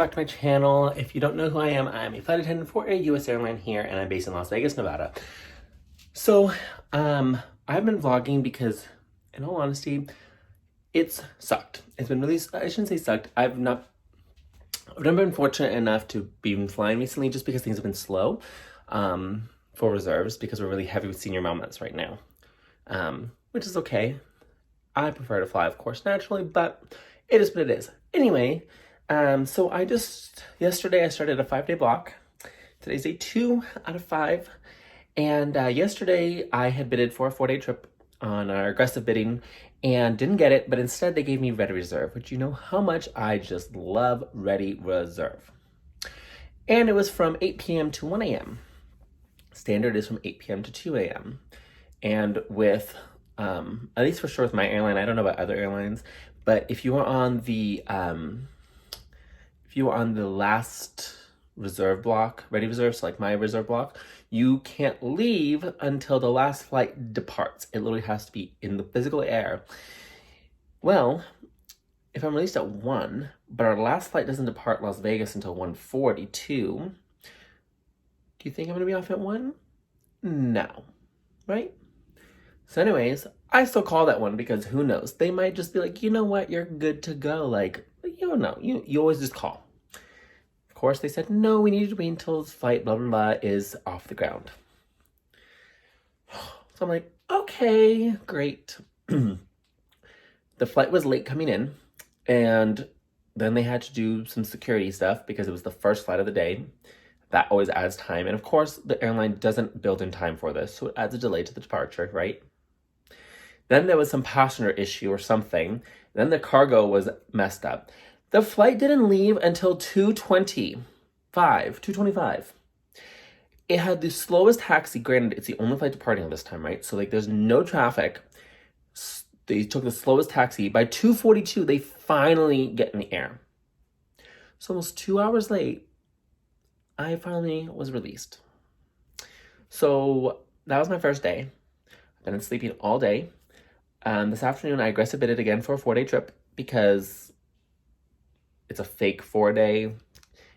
back to my channel. If you don't know who I am a flight attendant for a US airline here, and I'm based in Las Vegas, Nevada. So, I've been vlogging because, in all honesty, it's sucked. It's been really, I shouldn't say sucked. I've never been fortunate enough to be flying recently just because things have been slow for reserves because we're really heavy with senior moments right now, which is okay. I prefer to fly, of course, naturally, but it is what it is. Anyway, so yesterday I started a 5-day block. Today's day 2 out of 5. And yesterday I had bidded for a 4-day trip on our aggressive bidding and didn't get it, but instead they gave me Ready Reserve, which you know how much I just love Ready Reserve. And it was from 8 p.m. to 1 a.m. Standard is from 8 p.m. to 2 a.m. And with, at least for sure with my airline, I don't know about other airlines, but if you were on the last reserve block, Ready Reserve, so like my reserve block, you can't leave until the last flight departs. It literally has to be in the physical air. Well, if I'm released at 1, but our last flight doesn't depart Las Vegas until 1:42, do you think I'm gonna be off at 1? No, right? So anyways, I still call that one because who knows? They might just be like, you know what, you're good to go. Like, you don't know, you always just call. Of course, they said, no, we need to wait until this flight, blah, blah, blah, is off the ground. So I'm like, okay, great. The flight was late coming in, and then they had to do some security stuff because it was the first flight of the day. That always adds time. And of course, the airline doesn't build in time for this, so it adds a delay to the departure, right? Then there was some passenger issue or something. Then the cargo was messed up. The flight didn't leave until 2:25. It had the slowest taxi. Granted, it's the only flight departing this time, right? So like there's no traffic. They took the slowest taxi. By 2:42, they finally get in the air. So almost 2 hours late, I finally was released. So that was my first day. I've been sleeping all day. This afternoon, I aggressive bidded again for a 4-day trip because it's a fake 4-day.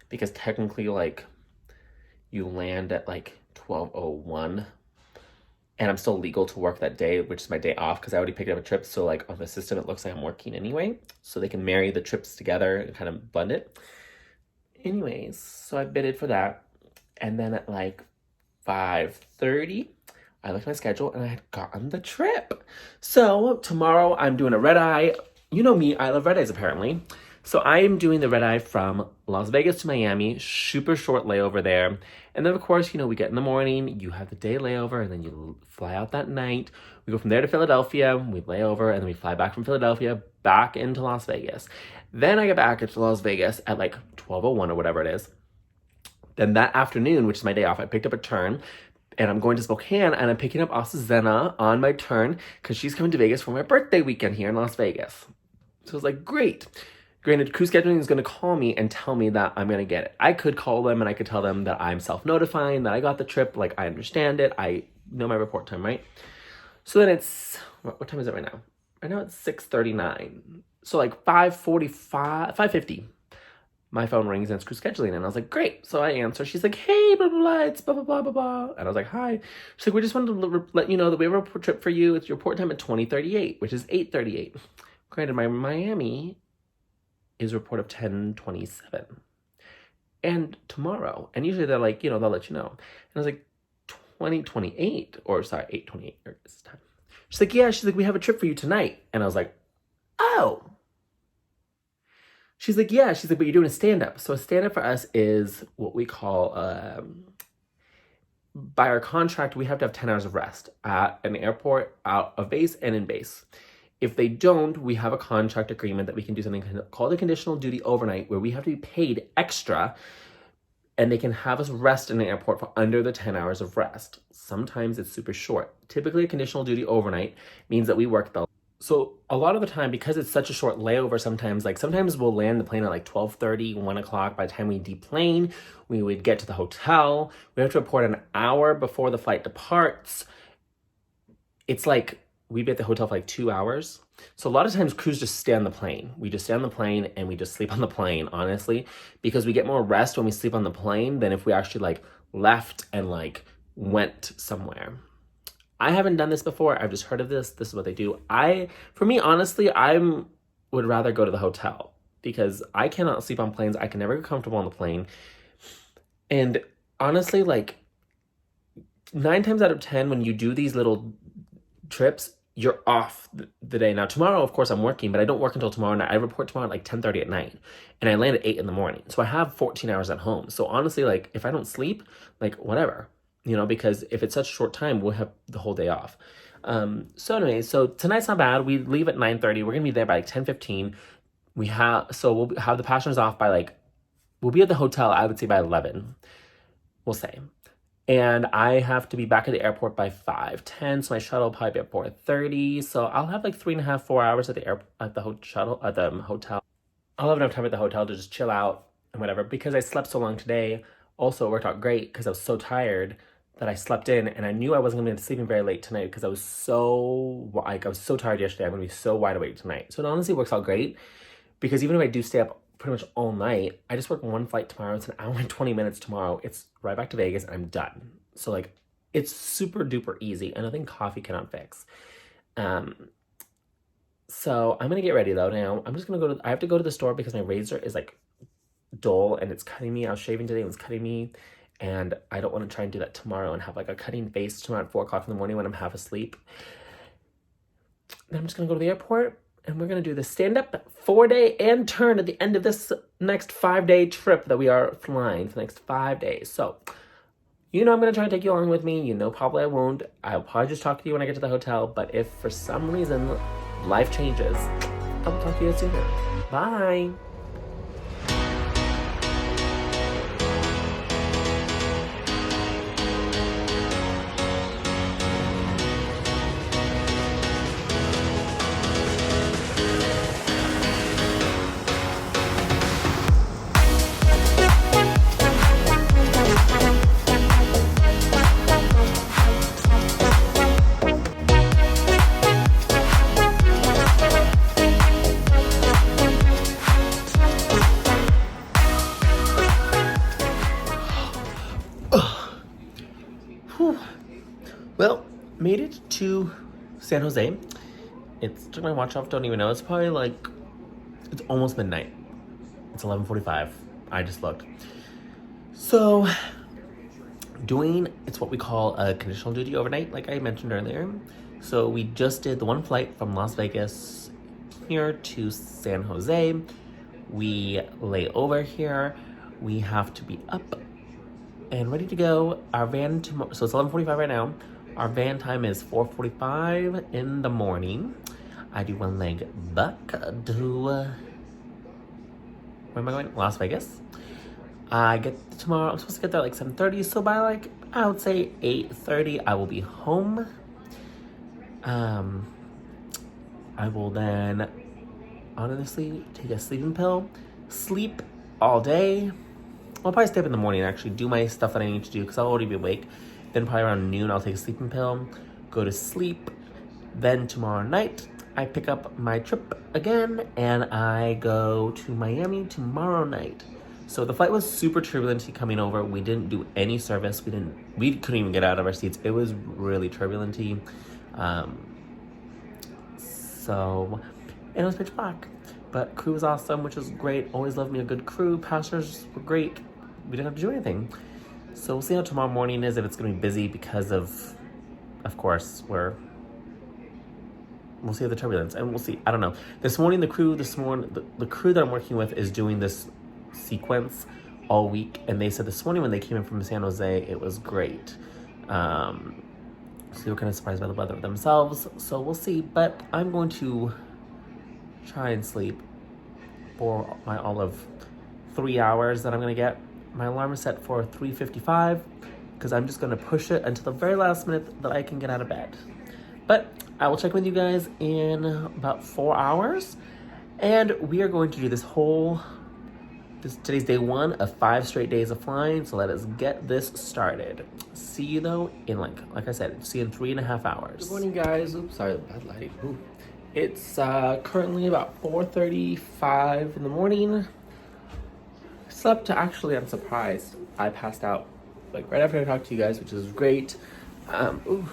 Because technically, like, you land at like 12:01, and I'm still legal to work that day, which is my day off because I already picked up a trip. So like on the system, it looks like I'm working anyway. So they can marry the trips together and kind of blend it. Anyways, so I bidded for that, and then at like 5:30. I looked at my schedule and I had gotten the trip. So tomorrow I'm doing a red eye. You know me, I love red eyes apparently. So I am doing the red eye from Las Vegas to Miami, super short layover there. And then of course, you know, we get in the morning, you have the day layover, and then you fly out that night. We go from there to Philadelphia, we lay over, and then we fly back from Philadelphia back into Las Vegas. Then I get back into Las Vegas at like 12:01 or whatever it is. Then that afternoon, which is my day off, I picked up a turn. And I'm going to Spokane, and I'm picking up Asazena on my turn because she's coming to Vegas for my birthday weekend here in Las Vegas. So I was like, great. Granted, crew scheduling is going to call me and tell me that I'm going to get it. I could call them and I could tell them that I'm self-notifying, that I got the trip, like I understand it. I know my report time, right? So then it's, what time is it right now? Right now it's 6:39. So like 5:50. My phone rings and it's crew scheduling, and I was like, great. So I answer. She's like, hey, blah, blah, blah, it's blah, blah, blah, blah, blah. And I was like, hi. She's like, we just wanted to let you know that we have a report trip for you. It's your report time at 20:38, which is 8:38. Granted, my Miami is a report of 10:27. And tomorrow, and usually they're like, you know, they'll let you know. And I was like, 20:28, or sorry, 8:28 this time. She's like, yeah, she's like, we have a trip for you tonight. And I was like, oh. She's like, yeah. She's like, but you're doing a stand-up. So a stand-up for us is what we call, by our contract, we have to have 10 hours of rest at an airport, out of base, and in base. If they don't, we have a contract agreement that we can do something called a conditional duty overnight, where we have to be paid extra, and they can have us rest in the airport for under the 10 hours of rest. Sometimes it's super short. Typically, a conditional duty overnight means that we work the. So a lot of the time, because it's such a short layover, sometimes we'll land the plane at like 12:30, 1 o'clock. By the time we deplane, we would get to the hotel. We have to report an hour before the flight departs. It's like we'd be at the hotel for like 2 hours. So a lot of times crews just stay on the plane. We just stay on the plane and we just sleep on the plane, honestly, because we get more rest when we sleep on the plane than if we actually like left and like went somewhere. I haven't done this before. I've just heard of this. This is what they do. For me, honestly, would rather go to the hotel because I cannot sleep on planes. I can never get comfortable on the plane. And honestly, like 9 times out of 10, when you do these little trips, you're off the day. Now, tomorrow, of course, I'm working, but I don't work until tomorrow night. I report tomorrow at like 10:30 at night, and I land at 8 in the morning. So I have 14 hours at home. So honestly, like if I don't sleep, like whatever, because if it's such a short time, we'll have the whole day off. So anyway, so tonight's not bad. We leave at 9:30. We're gonna be there by like 10:15. We'll have the passengers off by like, we'll be at the hotel, I would say by 11. We'll say. And I have to be back at the airport by 5:10, so my shuttle will probably be at 4:30. So I'll have like 3.5, 4 hours at the hotel. I'll have enough time at the hotel to just chill out and whatever. Because I slept so long today, also it worked out great because I was so tired that I slept in, and I knew I wasn't going to be sleeping very late tonight because I was so tired yesterday. I'm going to be so wide awake tonight. So it honestly works out great because even if I do stay up pretty much all night, I just work one flight tomorrow. It's an hour and 20 minutes tomorrow. It's right back to Vegas and I'm done. So like, it's super duper easy and nothing coffee cannot fix. So I'm gonna get ready though now. I'm just gonna I have to go to the store because my razor is like dull and it's cutting me. I was shaving today and it's cutting me, and I don't want to try and do that tomorrow and have like a cutting face tomorrow at 4 o'clock in the morning when I'm half asleep. Then I'm just gonna go to the airport and we're gonna do the stand-up 4-day and turn at the end of this next 5-day trip that we are flying for the next 5 days. So, I'm gonna try to take you along with me. Probably I won't. I'll probably just talk to you when I get to the hotel. But if for some reason life changes, I'll talk to you sooner. Bye. Well, made it to San Jose. Took my watch off, don't even know. It's probably like, it's almost midnight. It's 11:45. I just looked. So, it's what we call a conditional duty overnight, like I mentioned earlier. So we just did the one flight from Las Vegas here to San Jose. We lay over here. We have to be up and ready to go. Our van tomorrow, so it's 11:45 right now. Our van time is 4:45 in the morning. I do one leg back to, where am I going? Las Vegas. I get tomorrow, I'm supposed to get there like 7:30, so by like, I would say 8:30, I will be home. I will then, honestly, take a sleeping pill, sleep all day. I'll probably stay up in the morning and actually do my stuff that I need to do because I'll already be awake. Then probably around noon, I'll take a sleeping pill, go to sleep. Then tomorrow night, I pick up my trip again and I go to Miami tomorrow night. So the flight was super turbulent coming over. We didn't do any service. We couldn't even get out of our seats. It was really turbulent. And it was pitch black. But crew was awesome, which was great. Always love me a good crew. Passengers were great. We didn't have to do anything. So we'll see how tomorrow morning is, if it's going to be busy because of course, we'll see the turbulence and we'll see. I don't know. The crew that I'm working with is doing this sequence all week. And they said this morning when they came in from San Jose, it was great. So they were kind of surprised by the weather themselves. So we'll see. But I'm going to try and sleep for my all of 3 hours that I'm going to get. My alarm is set for 3:55 because I'm just going to push it until the very last minute that I can get out of bed. But I will check with you guys in about 4 hours. And we are going to do today's day 1 of 5 straight days of flying. So let us get this started. See you though in like I said, see you in 3.5 hours. Good morning, guys. Oops, sorry, bad lighting. Ooh. It's currently about 4:35 in the morning. Slept, actually, I'm surprised. I passed out like right after I talked to you guys, which is great. Ooh,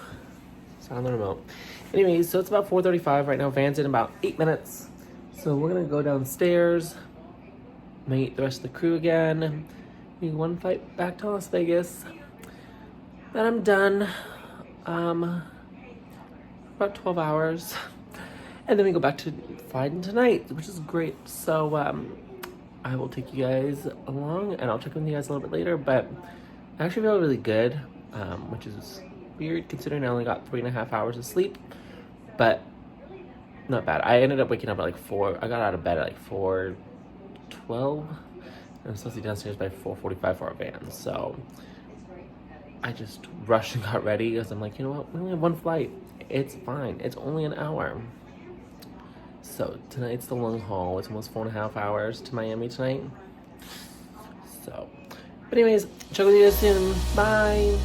sound on the remote. Anyways, so it's about 4:35 right now. Van's in about 8 minutes. So we're gonna go downstairs, meet the rest of the crew again. We one flight back to Las Vegas. Then I'm done. About 12 hours. And then we go back to flying tonight, which is great. So I will take you guys along and I'll check in with you guys a little bit later, but I actually feel really good, which is weird considering I only got 3.5 hours of sleep, but not bad. I ended up waking up at like 4. I got out of bed at like 4:12. And I'm supposed to be downstairs by 4:45 for our van. So I just rushed and got ready because I'm like, you know what? We only have one flight. It's fine. It's only an hour. So tonight's the long haul. It's almost 4.5 hours to Miami tonight. So, but anyways, check with you guys soon. Bye.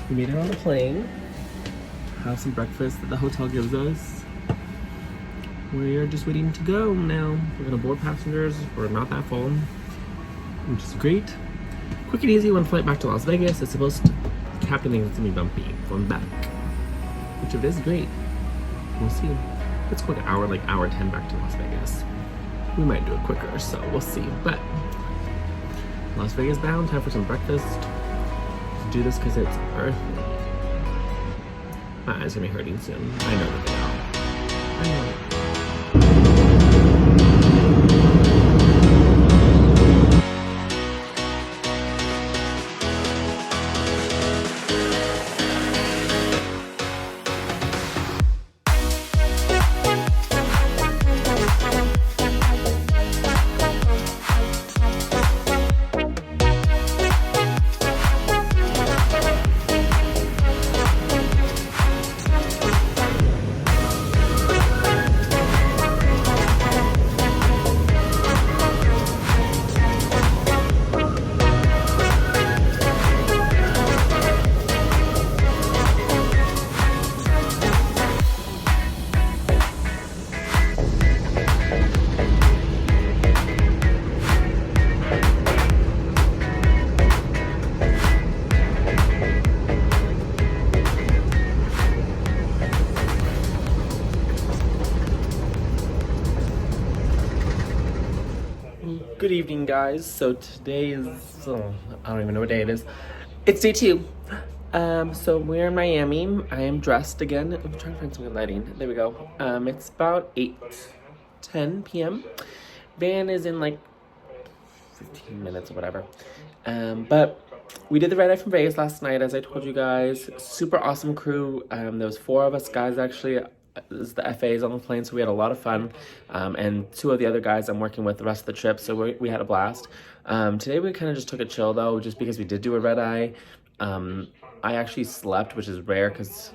We made it on the plane. Have some breakfast that the hotel gives us. We're just waiting to go now. We're gonna board passengers. We're not that full, which is great. Quick and easy, one flight back to Las Vegas. It's supposed to, the captain thinks it's gonna be bumpy going back, which it is great. We'll see. It's quick hour 10 back to Las Vegas. We might do it quicker, so we'll see. But Las Vegas bound, time for some breakfast. Let's do this because it's earthly. My eyes are gonna be hurting soon. I know that they are. I know it. Good evening, guys. So today is, I don't even know what day it is. It's day 2. So we're in Miami. I am dressed again. I'm trying to find some good lighting. There we go. It's about 8:10 p.m. Van is in like 15 minutes or whatever. But we did the red eye from Vegas last night, as I told you guys. Super awesome crew. There was 4 of us guys actually. This is the FAs on the plane, so we had a lot of fun. And 2 of the other guys I'm working with the rest of the trip, so we had a blast. Today we kind of just took a chill though, just because we did do a red eye. I actually slept, which is rare because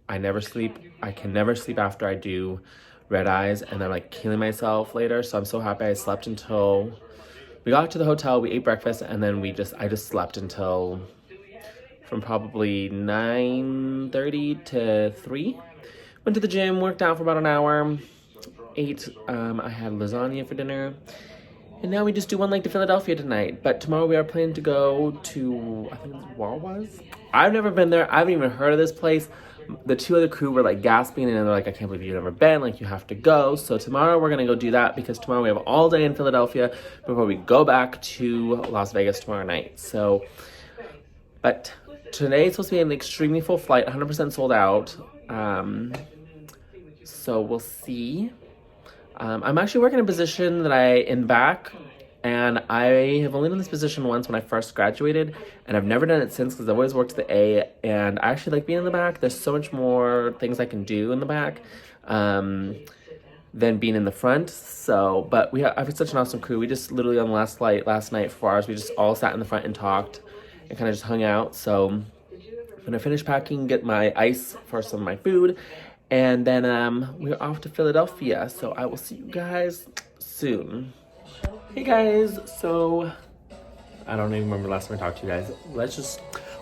I never sleep. I can never sleep after I do red eyes, and I'm like killing myself later. So I'm so happy I slept until we got to the hotel. We ate breakfast, and then I just slept until from probably 9:30 to 3. Went to the gym, worked out for about an hour, ate, I had lasagna for dinner, and now we just do one leg to Philadelphia tonight. But tomorrow we are planning to go to, I think it's Wawa's? I've never been there. I haven't even heard of this place. The 2 other crew were like gasping, and they're like, I can't believe you've never been, like you have to go. So tomorrow we're gonna go do that because tomorrow we have all day in Philadelphia before we go back to Las Vegas tomorrow night. So, but today it's supposed to be an extremely full flight, 100% sold out. So we'll see. I'm actually working in a position that in back, and I have only done this position once when I first graduated, and I've never done it since because I've always worked the A, and I actually like being in the back. There's so much more things I can do in the back than being in the front. So, but I've had such an awesome crew. We just literally on the last flight last night for ours, we just all sat in the front and talked and kind of just hung out. So I'm gonna finish packing, get my ice for some of my food, And then we're off to Philadelphia, so I will see you guys soon. Hey guys, so I don't even remember last time I talked to you guys.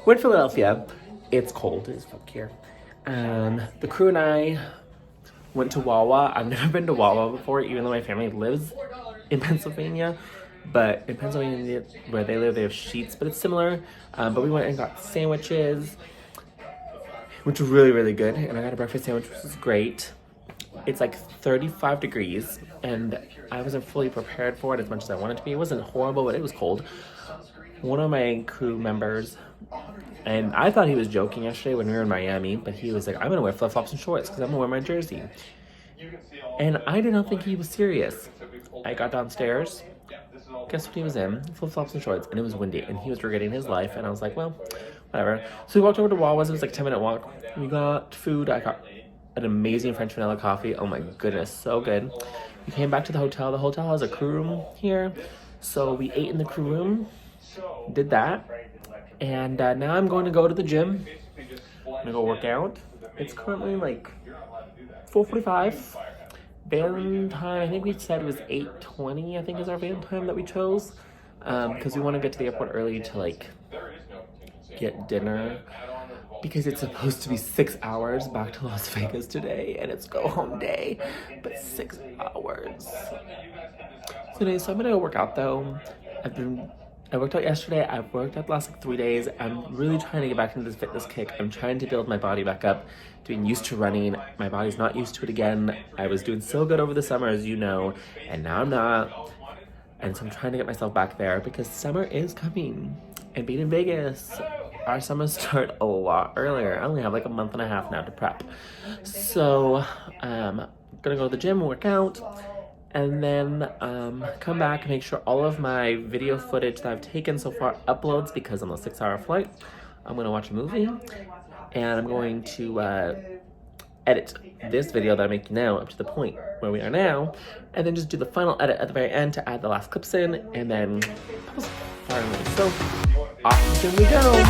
We're in Philadelphia. It's cold as fuck here. The crew and I went to Wawa. I've never been to Wawa before, even though my family lives in Pennsylvania. But in Pennsylvania, where they live, they have Sheets, but it's similar. But we went and got sandwiches, which were really, really good. And I got a breakfast sandwich, which was great. It's like 35 degrees, and I wasn't fully prepared for it as much as I wanted to be. It wasn't horrible, but it was cold. One of my crew members, and I thought he was joking yesterday when we were in Miami, but he was like, I'm gonna wear flip-flops and shorts because I'm gonna wear my jersey. And I did not think he was serious. I got downstairs. Guess what he was in? Flip-flops and shorts, and it was windy, and he was regretting his life, and I was like, well, whatever. So we walked over to Wawa's. It was like a 10-minute walk. We got food. I got an amazing French vanilla coffee. Oh my goodness, so good. We came back to the hotel. The hotel has a crew room here, so we ate in the crew room, did that, and now I'm going to go to the gym. I'm gonna go work out. It's currently like 4:45. Van time, I think we said it was 8:20, I think is our van time that we chose, because we want to get to the airport early to like get dinner, because it's supposed to be 6 hours back to Las Vegas today, and it's go home day, but 6 hours today. So I'm gonna go work out though. I worked out yesterday. I've worked out the last like 3 days. I'm really trying to get back into this fitness kick. I'm trying to build my body back up, doing used to running. My body's not used to it again. I was doing so good over the summer, as you know, and now I'm not. And so I'm trying to get myself back there because summer is coming. And being in Vegas, our summers start a lot earlier. I only have like a month and a half now to prep. So I'm gonna go to the gym, work out, and then come back and make sure all of my video footage that I've taken so far uploads, because on the 6-hour flight, I'm gonna watch a movie, and I'm going to edit this video that I'm making now up to the point where we are now, and then just do the final edit at the very end to add the last clips in, and then finally, so off we go.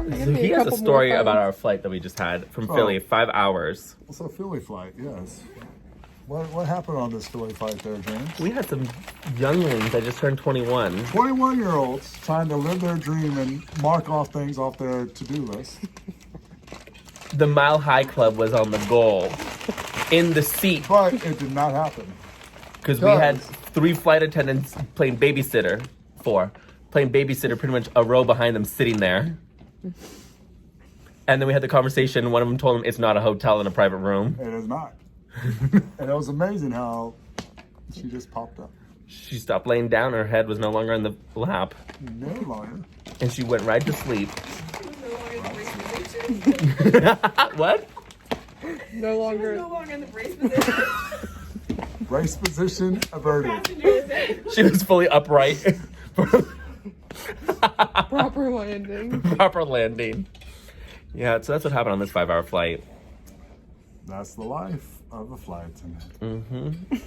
So he has a story about our flight that we just had from Philly, 5 hours. It's a Philly flight, yes. What happened on this Philly flight there, James? We had some younglings that just turned 21. 21-year-olds trying to live their dream and mark off things off their to-do list. The Mile High Club was on the goal, in the seat. But it did not happen. Because we had 3 flight attendants playing babysitter, pretty much a row behind them sitting there. And then we had the conversation. One of them told him it's not a hotel in a private room. It is not. And it was amazing how she just popped up. She stopped laying down. Her head was no longer in the lap. No longer. And she went right to sleep. What? No longer in the brace position. Brace position averted. She was fully upright. Proper landing. Proper landing. Yeah, so that's what happened on this 5-hour flight. That's the life of a flight attendant. Mm-hmm.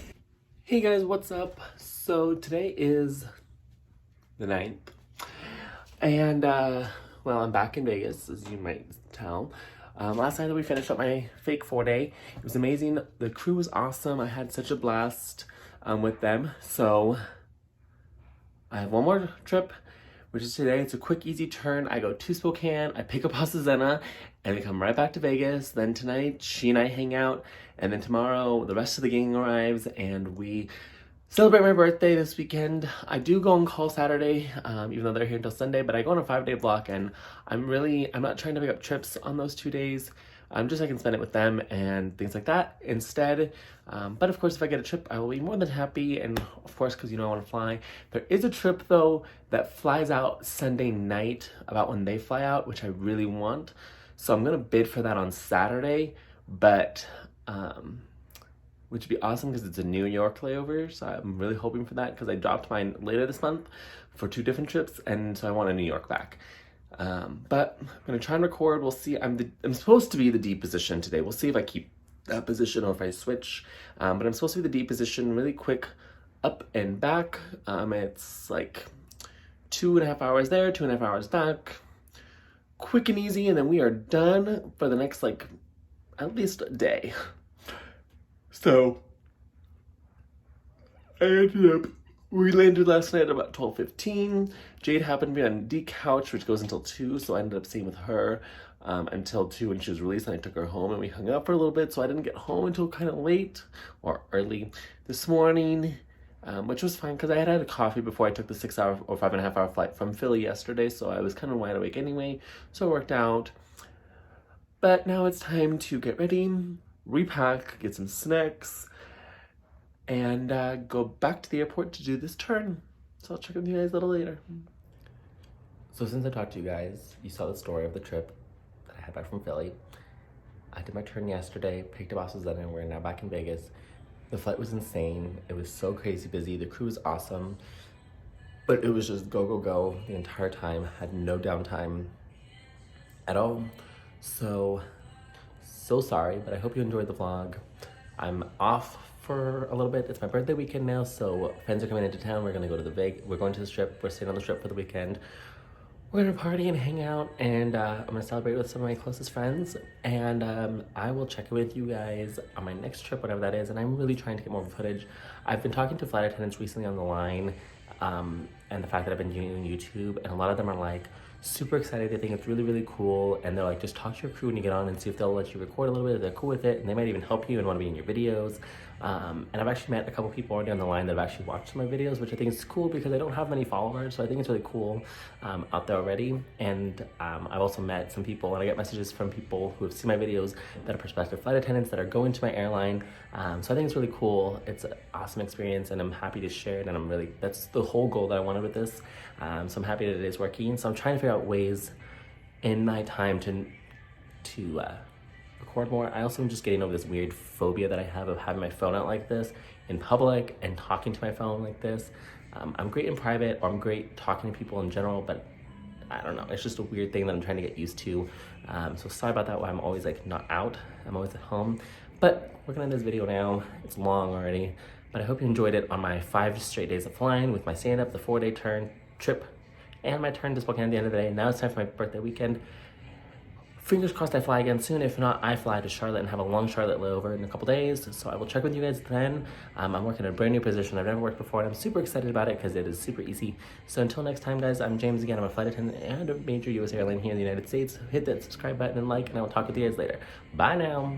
Hey guys, what's up? So today is the 9th. And, well, I'm back in Vegas, as you might tell. Last night that we finished up my fake 4-day, it was amazing. The crew was awesome. I had such a blast with them. So I have one more trip, which is today. It's a quick, easy turn. I go to Spokane, I pick up Zena, and we come right back to Vegas. Then tonight, she and I hang out, and then tomorrow, the rest of the gang arrives, and we celebrate my birthday this weekend. I do go on call Saturday, even though they're here until Sunday, but I go on a 5-day block, and I'm not trying to pick up trips on those 2 days. just so I can spend it with them and things like that instead. But of course, if I get a trip, I will be more than happy. And of course, because you know I want to fly. There is a trip though that flies out Sunday night, about when they fly out, which I really want. So I'm gonna bid for that on Saturday, but which would be awesome because it's a New York layover. So I'm really hoping for that because I dropped mine later this month for 2 different trips, and so I want a New York back. But I'm gonna try and record. We'll see. I'm supposed to be the D position today. We'll see if I keep that position or if I switch. But I'm supposed to be the D position, really quick, up and back. It's like 2.5 hours there, 2.5 hours back, quick and easy, and then we are done for the next like at least a day. So we landed last night at about 12:15. Jade happened to be on D couch, which goes until 2, so I ended up staying with her until 2 when she was released, and I took her home and we hung out for a little bit, so I didn't get home until kind of late or early this morning, which was fine because I had a coffee before I took the 6-hour or 5.5-hour flight from Philly yesterday, so I was kind of wide awake anyway, so it worked out. But now it's time to get ready, repack, get some snacks, and go back to the airport to do this turn. So I'll check with you guys a little later. So since I talked to you guys, you saw the story of the trip that I had back from Philly. I did my turn yesterday, picked up Austin's dinner, and we're now back in Vegas. The flight was insane. It was so crazy busy. The crew was awesome, but it was just go, go, go the entire time. Had no downtime at all. So sorry, but I hope you enjoyed the vlog. I'm off for a little bit. It's my birthday weekend now, so friends are coming into town. We're gonna go to we're going to the Strip. We're staying on the Strip for the weekend. We're gonna party and hang out, and I'm gonna celebrate with some of my closest friends, and I will check in with you guys on my next trip, whatever that is, and I'm really trying to get more footage. I've been talking to flight attendants recently on the line, and the fact that I've been doing YouTube, and a lot of them are like super excited. They think it's really, really cool, and they're like, just talk to your crew when you get on and see if they'll let you record a little bit, if they're cool with it, and they might even help you and want to be in your videos. And I've actually met a couple people already on the line that have actually watched my videos, which I think is cool because I don't have many followers, so I think it's really cool out there already. And I've also met some people, and I get messages from people who have seen my videos that are prospective flight attendants that are going to my airline. So I think it's really cool. It's an awesome experience, and I'm happy to share it, and that's the whole goal that I wanted with this. So I'm happy that it is working. So I'm trying to figure out ways in my time to record more. I also am just getting over this weird phobia that I have of having my phone out like this in public and talking to my phone like this. I'm great in private, or I'm great talking to people in general, but I don't know, it's just a weird thing that I'm trying to get used to. So sorry about that, why I'm always like not out, I'm always at home. But working on this video now, it's long already, but I hope you enjoyed it on my 5 straight days of flying with my stand-up, the 4-day trip, and my turn to Spokane at the end of the day. Now it's time for my birthday weekend. Fingers crossed I fly again soon. If not, I fly to Charlotte and have a long Charlotte layover in a couple days. So I will check with you guys then. I'm working in a brand new position I've never worked before, and I'm super excited about it because it is super easy. So until next time, guys, I'm James again. I'm a flight attendant and a major U.S. airline here in the United States. Hit that subscribe button and like, and I will talk with you guys later. Bye now.